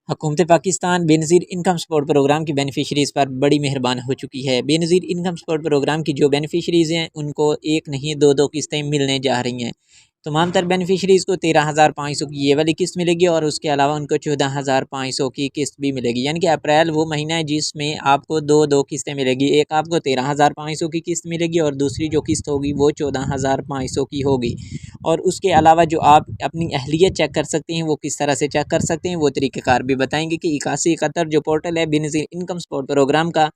हुकूमत Pakistan Benazir income support program की beneficiaries पर बड़ी मेहरबान हो चुकी है। बेनज़ीर इनकम सपोर्ट प्रोग्राम की जो बेनिफिशरीज़ हैं उनको एक नहीं दो किस्तें मिलने जा रही हैं। तमाम तर बेनिफिशरीज़ को 13,500 की ये वाली किस्त मिलेगी और उसके अलावा उनको 14,500 की किस्त भी मिलेगी। यानी कि अप्रैल वो महीना है जिसमें आपको दो किस्तें मिलेगी। एक आपको 13,500 की किस्त मिलेगी और दूसरी जो किस्त होगी वो 14,500 की होगी। और उसके अलावा जो आप अपनी अहलियत चेक कर सकते हैं वो किस तरह से चेक कर सकते हैं वो तरीक़ेकार भी बताएंगे कि 8171 जो पोर्टल है बेनज़ीर इनकम सपोर्ट प्रोग्राम का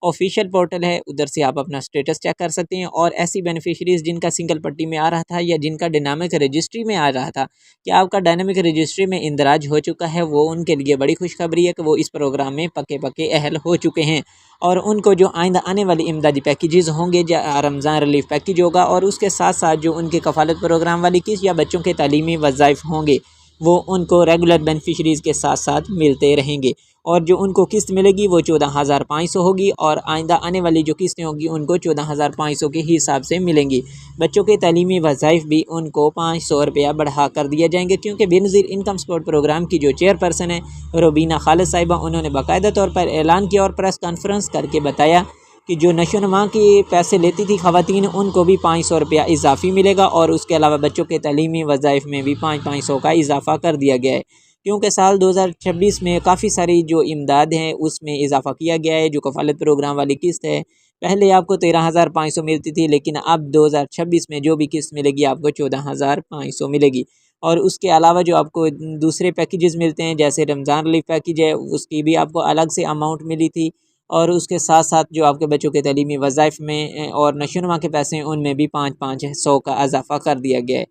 ऑफिशियल पोर्टल है, उधर से आप अपना स्टेटस चेक कर सकते हैं। और ऐसी बेनिफिशरीज़ जिनका सिंगल पट्टी में आ रहा था या जिनका डायनामिक रजिस्ट्री में आ रहा था कि आपका डायनामिक रजिस्ट्री में इंदराज हो चुका है, वो उनके लिए बड़ी खुशखबरी है कि वो इस प्रोग्राम में पक्के पक्के अहल हो चुके हैं। और उनको जो आइंदा आने वाली इमदादी पैकेजेस होंगे, रमज़ान रिलीफ पैकेज होगा और उसके साथ साथ जो उनके कफ़ालत प्रोग्राम वाली किस्त या बच्चों के तालीमी वज़ाइफ होंगे वो उनको रेगुलर बेनिफिशरीज़ के साथ साथ मिलते रहेंगे। और जो उनको किस्त मिलेगी वो 14,500 होगी और आइंदा आने वाली जो किस्तें होंगी उनको 14,500 के हिसाब से मिलेंगी। बच्चों के तालीमी वज़ाइफ भी उनको 500 रुपया बढ़ा कर दिए जाएंगे, क्योंकि बेनज़ीर इनकम सपोर्ट प्रोग्राम की जो चेयरपर्सन है रुबीना खालिद साहिबा, उन्होंने बाकायदा तौर पर ऐलान किया और प्रेस कॉन्फ्रेंस करके बताया कि जो नशोनुमा के पैसे लेती थी ख़वातीन उनको भी 500 रुपया इजाफ़ी मिलेगा और उसके अलावा बच्चों के तालीमी वज़ाइफ में भी 500 का इजाफ़ा कर दिया गया है। क्योंकि साल 2026 में काफ़ी सारी जो इमदाद हैं उसमें इजाफ़ा किया गया है। जो कफ़ालत प्रोग्राम वाली किस्त है पहले आपको 13,500 मिलती थी, लेकिन अब 2026 में जो भी किस्त मिलेगी आपको 14,500 मिलेगी। और उसके अलावा जो आपको दूसरे पैकेजेस मिलते हैं जैसे रमज़ान रिलीफ पैकेज है उसकी भी आपको अलग से अमाउंट मिली थी। और उसके साथ साथ जो आपके बच्चों के तालीमी वज़ाइफ में और नशोनुमा के पैसे हैं उनमें भी 500 का इजाफ़ा कर दिया गया है।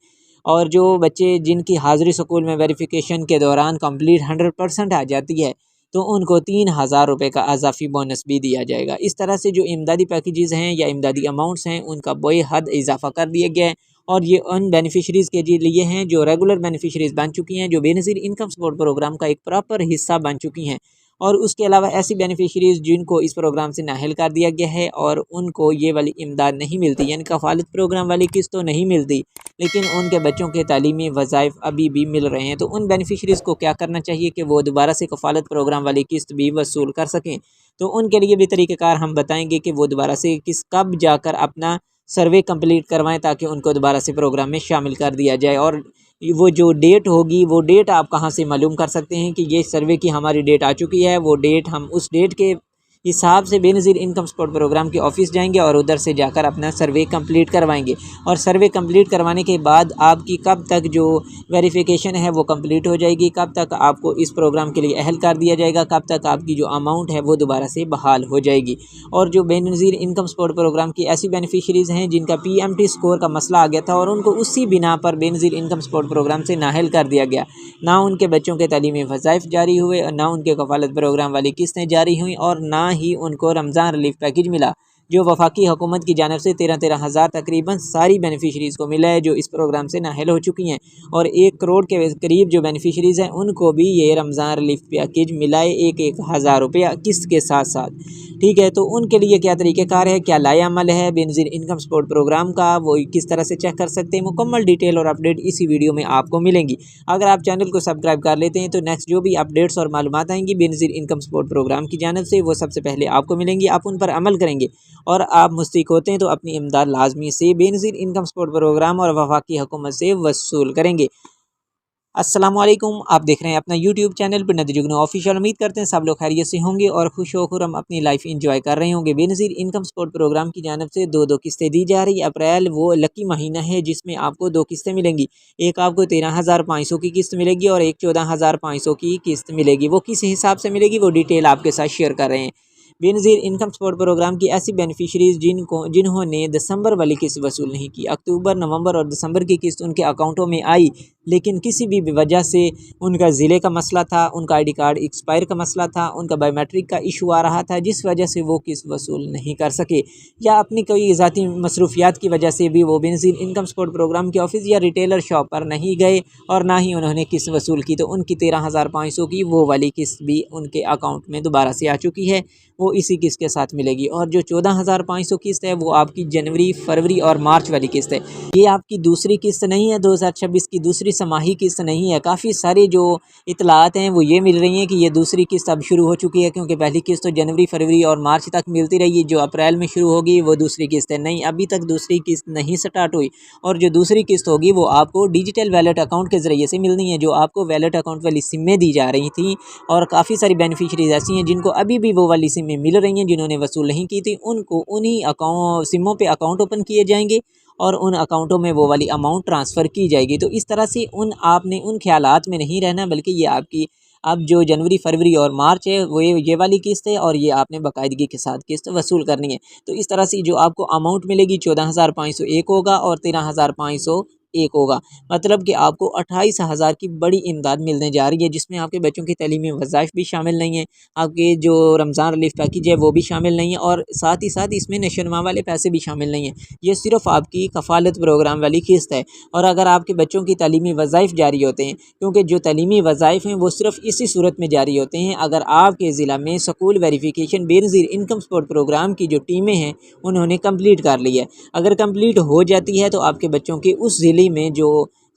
और जो बच्चे जिनकी हाज़िरी स्कूल में वेरिफिकेशन के दौरान कंप्लीट 100% आ जाती है तो उनको 3,000 रुपये का अज़ाफ़ी बोनस भी दिया जाएगा। इस तरह से जो इमदादी पैकेजेस हैं या इमदादी अमाउंट्स हैं उनका बेहद इजाफ़ा कर दिया गया है। और ये उन बेनिफिशरीज़ के लिए हैं जो रेगुलर बेनिफिशरीज़ बन चुकी हैं, जो बेनज़ीर इनकम सपोर्ट प्रोग्राम का एक प्रॉपर हिस्सा बन चुकी हैं। और उसके अलावा ऐसी बेनिफिशरीज़ जिनको इस प्रोग्राम से नाअहल कर दिया गया है और उनको ये वाली इमदाद नहीं मिलती, यानी कफ़ालत प्रोग्राम वाली किस्त तो नहीं मिलती लेकिन उनके बच्चों के तालीमी वज़ाइफ अभी भी मिल रहे हैं, तो उन बेनिफिशरीज़ को क्या करना चाहिए कि वो दोबारा से कफ़ालत प्रोग्राम वाली किस्त भी वसूल कर सकें। तो उनके लिए भी तरीक़ेकार हम बताएंगे कि वो दोबारा से कब जाकर अपना सर्वे कंप्लीट करवाएं ताकि उनको दोबारा से प्रोग्राम में शामिल कर दिया जाए। और वो जो डेट होगी वो डेट आप कहाँ से मालूम कर सकते हैं कि ये सर्वे की हमारी डेट आ चुकी है, वो डेट हम उस डेट के हिसाब से बेनज़ीर इनकम सपोर्ट प्रोग्राम के ऑफिस जाएंगे और उधर से जाकर अपना सर्वे कंप्लीट करवाएंगे। और सर्वे कंप्लीट करवाने के बाद आपकी कब तक जो वेरिफिकेशन है वो कंप्लीट हो जाएगी, कब तक आपको इस प्रोग्राम के लिए अहल कर दिया जाएगा, कब तक आपकी जो अमाउंट है वो दोबारा से बहाल हो जाएगी। और जो बेनज़ीर इनकम सपोर्ट प्रोग्राम की ऐसी बेनिफिशरीज़ हैं जिनका PMT स्कोर का मसला आ गया था और उनको उसी बिना पर बेनज़ीर इनकम सपोर्ट प्रोग्राम से नाअहल कर दिया गया, ना उनके बच्चों के तालीमी वज़ाइफ जारी हुए, ना उनके कफ़ालत प्रोग्राम वाली किस्तें जारी हुई और ना ही उनको रमज़ान रिलीफ पैकेज मिला, जो वफाकी हुकूमत की जानिब से 13 हज़ार तकरीबन सारी बेनिफिशरीज़ को मिला है जो इस प्रोग्राम से नाअहल हो चुकी हैं। और 1 करोड़ के करीब जो बेनिफिशरीज़ हैं उनको भी ये रमज़ान रिलीफ पैकेज मिला है 1-1 हज़ार रुपया किस्त के साथ साथ। ठीक है, तो उनके लिए क्या तरीक़ेकार है, क्या लाए अमल है बेनज़ीर इनकम सपोर्ट प्रोग्राम का, वो किस तरह से चेक कर सकते हैं, मुकम्मल डिटेल और अपडेट इसी वीडियो में आपको मिलेंगी। अगर आप चैनल को सब्सक्राइब कर लेते हैं तो नेक्स्ट जो भी अपडेट्स और मालूमात आएंगी बेनज़ीर इनकम सपोर्ट प्रोग्राम की जानिब से वो सबसे पहले आपको मिलेंगी। आप उन पर अमल करेंगे और आप मुस्तहिक होते हैं तो अपनी इमदाद लाजमी से बेनज़ीर इनकम सपोर्ट प्रोग्राम और वफाकी हुकूमत से वसूल करेंगे। अस्सलाम वालेकुम, आप देख रहे हैं अपना यूट्यूब चैनल पर नदी जुगनू ऑफिशियल। उम्मीद करते हैं सब लोग खैरियत से होंगे और खुश होकर हम अपनी लाइफ एंजॉय कर रहे होंगे। बेनज़ीर इनकम सपोर्ट प्रोग्राम की जानिब से दो किस्तें दी जा रही है। अप्रैल वो लकी महीना है जिसमें आपको 2 किस्तें मिलेंगी, एक आपको 13,500 की किस्त मिलेगी और एक 14,500 की किस्त मिलेगी। वो किस हिसाब से मिलेगी वो डिटेल आपके साथ शेयर कर रहे हैं। बेनज़ीर इनकम सपोर्ट प्रोग्राम की ऐसी बेनिफिशरीज़ जिन्होंने दिसंबर वाली किस्त वसूल नहीं की, अक्टूबर, नवंबर और दिसंबर की किस्त उनके अकाउंटों में आई लेकिन किसी भी वजह से उनका ज़िले का मसला था, उनका ID कार्ड एक्सपायर का मसला था, उनका बायोमेट्रिक का इशू आ रहा था जिस वजह से वो किस्त वसूल नहीं कर सके, या अपनी कोई ज़ाती मसरूफियात की वजह से भी वो बेनज़ीर इनकम सपोर्ट प्रोग्राम के ऑफिस या रिटेलर शॉप पर नहीं गए और ना ही उन्होंने किस्त वसूल की, तो उनकी 13,500 की वो वाली किस्त भी उनके अकाउंट में दोबारा से आ चुकी है, वो इसी किस्त के साथ मिलेगी। और जो 14,500 किस्त है वो आपकी जनवरी, फरवरी और मार्च वाली किस्त है। ये आपकी दूसरी किस्त नहीं है 2026 की, दूसरी दूसरी समाही किस्त नहीं है। काफ़ी सारी जो इतलात हैं वो ये मिल रही हैं कि ये दूसरी किस्त अब शुरू हो चुकी है, क्योंकि पहली किस्त तो जनवरी, फरवरी और मार्च तक मिलती रही। जो अप्रैल में शुरू होगी वो दूसरी किस्त है। नहीं, अभी तक दूसरी किस्त नहीं स्टार्ट हुई। और जो दूसरी किस्त होगी वो आपको डिजिटल वैलेट अकाउंट के ज़रिए से मिलनी है, जो आपको वैलेट अकाउंट वाली सिमें दी जा रही थी। और काफ़ी सारी बेनिफिशरीज ऐसी हैं जिनको अभी भी वो वाली सिमें मिल रही हैं, जिन्होंने वसूल नहीं की थी, उनको उन्हीं अकाउंट सिमों पे अकाउंट ओपन किए जाएंगे और उन अकाउंटों में वो वाली अमाउंट ट्रांसफ़र की जाएगी। तो इस तरह से आपने उन ख्यालात में नहीं रहना, बल्कि ये आपकी अब जो जनवरी, फरवरी और मार्च है वो ये वाली किस्त है, और ये आपने बाकायदगी के साथ किस्त वसूल करनी है। तो इस तरह से जो आपको अमाउंट मिलेगी 14,501 होगा और 13,501 होगा। मतलब कि आपको 28,000 की बड़ी इमदाद मिलने जा रही है, जिसमें आपके बच्चों की तलीमी वज़ाइफ भी शामिल नहीं है, आपके जो रमज़ान रिलीफ पैकेज है वो भी शामिल नहीं है, और साथ ही साथ इसमें नशोनुमा वाले पैसे भी शामिल नहीं हैं। ये सिर्फ़ आपकी कफ़ालत प्रोग्राम वाली किस्त है। और अगर आपके बच्चों की तलीमी वज़ाइफ जारी होते हैं, क्योंकि जो तलीमी वज़ाइफ हैं वो सिर्फ़ इसी सूरत में जारी होते हैं अगर आपके ज़िला में school verification Benazir income support program की जो टीमें हैं उन्होंने कंप्लीट कर ली है। अगर कंप्लीट हो जाती है तो आपके बच्चों के उस ज़िले में जो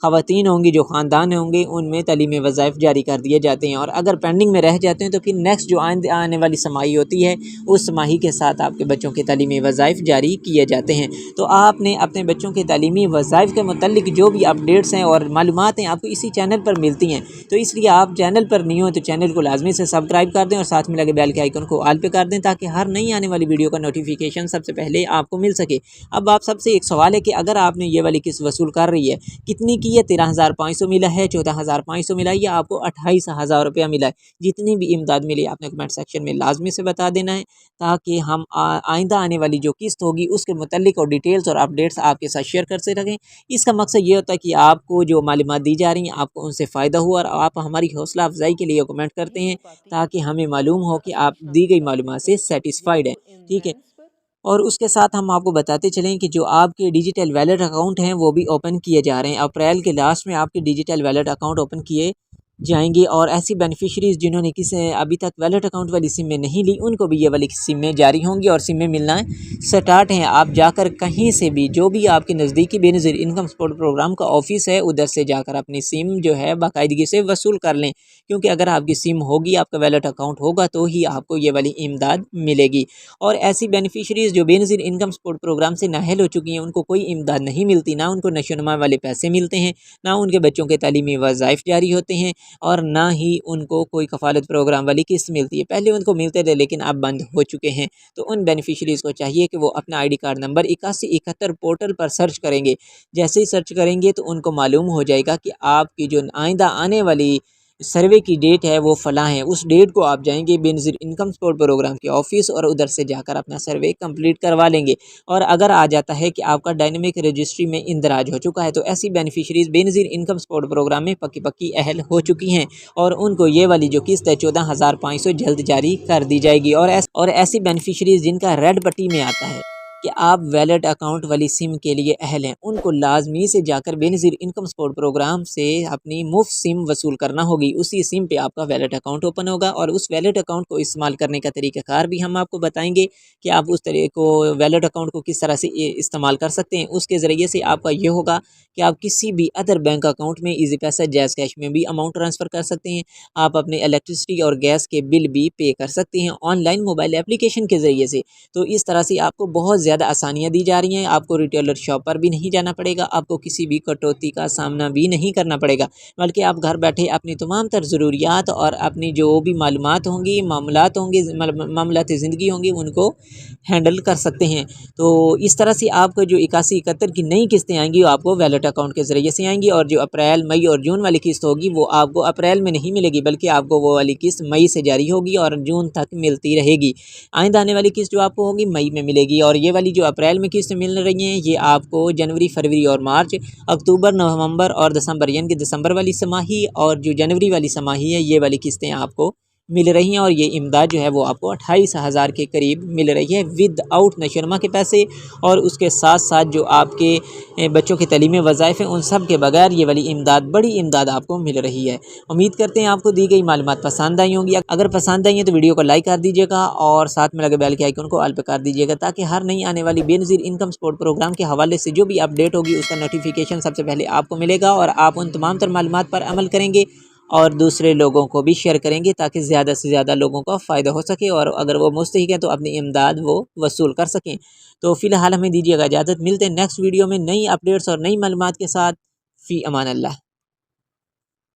ख़वातीन होंगी, जो ख़ानदान होंगे, उनमें तलीमी वज़ाइफ जारी कर दिए जाते हैं। और अगर पेंडिंग में रह जाते हैं तो फिर नेक्स्ट जो आने वाली समाही होती है उस समाही के साथ आपके बच्चों के तलीमी वज़ाइफ जारी किए जाते हैं। तो आपने अपने बच्चों के तलीमी वज़ाइफ के मुतल्लिक जो भी अपडेट्स हैं और मालूमात हैं आपको इसी चैनल पर मिलती हैं। तो इसलिए आप चैनल पर नहीं हो तो चैनल को लाजमी से सब्सक्राइब कर दें और साथ में लगे बेल के आइकन को ऑल पे कर दें, ताकि हर नई आने वाली वीडियो का नोटिफिकेशन सबसे पहले आपको मिल सके। अब आप सबसे एक सवाल है कि अगर आपने ये वाली किस्त वसूल कर रही है, कितनी की है? 13,500 मिला है, 14,500 मिला है, या आपको 28,000 रुपया मिला है? जितनी भी इमदाद मिली आपने कमेंट सेक्शन में लाजमी से बता देना है, ताकि हम आइंदा आने वाली जो किस्त होगी उसके मुतल्लिक और डिटेल्स और अपडेट्स आपके साथ शेयर करते रहें। इसका मकसद ये होता है कि आपको जो मालूमात दी जा रही हैं आपको उनसे फ़ायदा हो, और आप हमारी हौसला अफजाई के लिए कमेंट करते हैं, ताकि हमें मालूम हो कि आप दी गई मालूमात से सेटिस्फाइड हैं। ठीक है। और उसके साथ हम आपको बताते चलें कि जो आपके डिजिटल वैलेट अकाउंट हैं वो भी ओपन किए जा रहे हैं। अप्रैल के लास्ट में आपके डिजिटल वैलेट अकाउंट ओपन किए जाएंगे, और ऐसी बेनिफिशरीज़ जिन्होंने किसी अभी तक वैलेट अकाउंट वाली सिमें नहीं ली उनको भी ये वाली सिमें जारी होंगी और सिमें मिलना स्टार्ट हैं। आप जाकर कहीं से भी, जो भी आपके नज़दीकी बेनज़ीर इनकम सपोर्ट प्रोग्राम का ऑफिस है, उधर से जाकर अपनी सिम जो है बाकायदगी से वसूल कर लें, क्योंकि अगर आपकी सिम होगी, आपका वैलेट अकाउंट होगा, तो ही आपको ये वाली इमदाद मिलेगी। और ऐसी बेनिफिशरीज़ जो बेनज़ीर इनकम सपोर्ट प्रोग्राम से नाअहल हो चुकी हैं उनको कोई इमदाद नहीं मिलती, ना उनको नशोनुमा वाले पैसे मिलते हैं, ना उनके बच्चों के तालीमी वज़ाइफ जारी होते हैं, और ना ही उनको कोई कफ़ालत प्रोग्राम वाली किस्त मिलती है। पहले उनको मिलते थे लेकिन अब बंद हो चुके हैं। तो उन बेनिफिशरीज़ को चाहिए कि वो अपना आईडी कार्ड नंबर 8171 पोर्टल पर सर्च करेंगे। जैसे ही सर्च करेंगे तो उनको मालूम हो जाएगा कि आपकी जो आइंदा आने वाली सर्वे की डेट है वो फ़लाँ है। उस डेट को आप जाएंगे बेनज़ीर इनकम सपोर्ट प्रोग्राम के ऑफिस, और उधर से जाकर अपना सर्वे कंप्लीट करवा लेंगे। और अगर आ जाता है कि आपका डायनेमिक रजिस्ट्री में इंदराज हो चुका है, तो ऐसी beneficiaries Benazir income support program में पक्की पक्की अहल हो चुकी हैं, और उनको ये वाली जो किस्त है 14,500 जल्द जारी कर दी जाएगी। और ऐसी बेनिफिशरीज़ जिनका रेड पट्टी में आता है कि आप वैलेट अकाउंट वाली सिम के लिए अहल हैं, उनको लाजमी से जाकर बेनज़ीर इनकम सपोर्ट प्रोग्राम से अपनी मुफ्त सिम वसूल करना होगी। उसी सिम पे आपका वैलेट अकाउंट ओपन होगा, और उस वैलेट अकाउंट को इस्तेमाल करने का तरीक़ाकार भी हम आपको बताएंगे कि आप उस तरह को वैलेट अकाउंट को किस तरह से इस्तेमाल कर सकते हैं। उसके ज़रिए से आपका ये होगा कि आप किसी भी अदर बैंक अकाउंट में ईज़ी पैसा, जैज़ कैश में भी अमाउंट ट्रांसफ़र कर सकते हैं। आप अपने इलेक्ट्रिसिटी और गैस के बिल भी पे कर सकते हैं ऑनलाइन मोबाइल एप्लीकेशन के ज़रिए से। तो इस तरह से आपको बहुत ज़्यादा आसानियाँ दी जा रही हैं। आपको रिटेलर शॉप पर भी नहीं जाना पड़ेगा, आपको किसी भी कटौती का सामना भी नहीं करना पड़ेगा, बल्कि आप घर बैठे अपनी तमाम तर ज़रूरियात और अपनी जो भी मालूमात होंगी, मामलात होंगे, मामलात ज़िंदगी होंगी, उनको हैंडल कर सकते हैं। तो इस तरह से आपको जो 8171 की नई किस्तें आएंगी वो आपको वैलेट अकाउंट के ज़रिए से आएंगी, और जो अप्रैल, मई और जून वाली किस्त होगी वो आपको अप्रैल में नहीं मिलेगी, बल्कि आपको वो वाली किस्त मई से जारी होगी और जून तक मिलती रहेगी। आइंदा आने वाली किस्त जो आपको होगी मई में मिलेगी, और ये वाली जो अप्रैल में किस्त मिल रही हैं ये आपको जनवरी, फरवरी और मार्च, अक्टूबर, नवंबर और दिसंबर, यानी कि दिसंबर वाली समाही और जो जनवरी वाली समाही है ये वाली किस्तें आपको मिल रही हैं और ये इमदाद जो है वो आपको 28,000 के करीब मिल रही है विद आउट नशोनमा के पैसे, और उसके साथ साथ जो आपके बच्चों के तलीमी वज़ाइफ हैं उन सब के बगैर ये वाली इमदाद, बड़ी इमदाद आपको मिल रही है। उम्मीद करते हैं आपको दी गई मालूमात पसंद आई होंगी। अगर पसंद आई है तो वीडियो को लाइक कर दीजिएगा और साथ में लगे बेल के आइकन को ऑल पे कर दीजिएगा, ताकि हर नई आने वाली बेनज़ीर इनकम सपोर्ट प्रोग्राम के हवाले से जो भी अपडेट होगी उसका नोटिफिकेशन सबसे पहले आपको मिलेगा और आप उन तमाम तर मालूमात पर अमल करेंगे और दूसरे लोगों को भी शेयर करेंगे, ताकि ज़्यादा से ज़्यादा लोगों का फ़ायदा हो सके और अगर वो मुस्तहिक हैं तो अपनी इमदाद वो वसूल कर सकें। तो फ़िलहाल हमें दीजिएगा इजाज़त, मिलते हैं नेक्स्ट वीडियो में नई अपडेट्स और नई मालूमात के साथ। फ़ी अमान अल्लाह।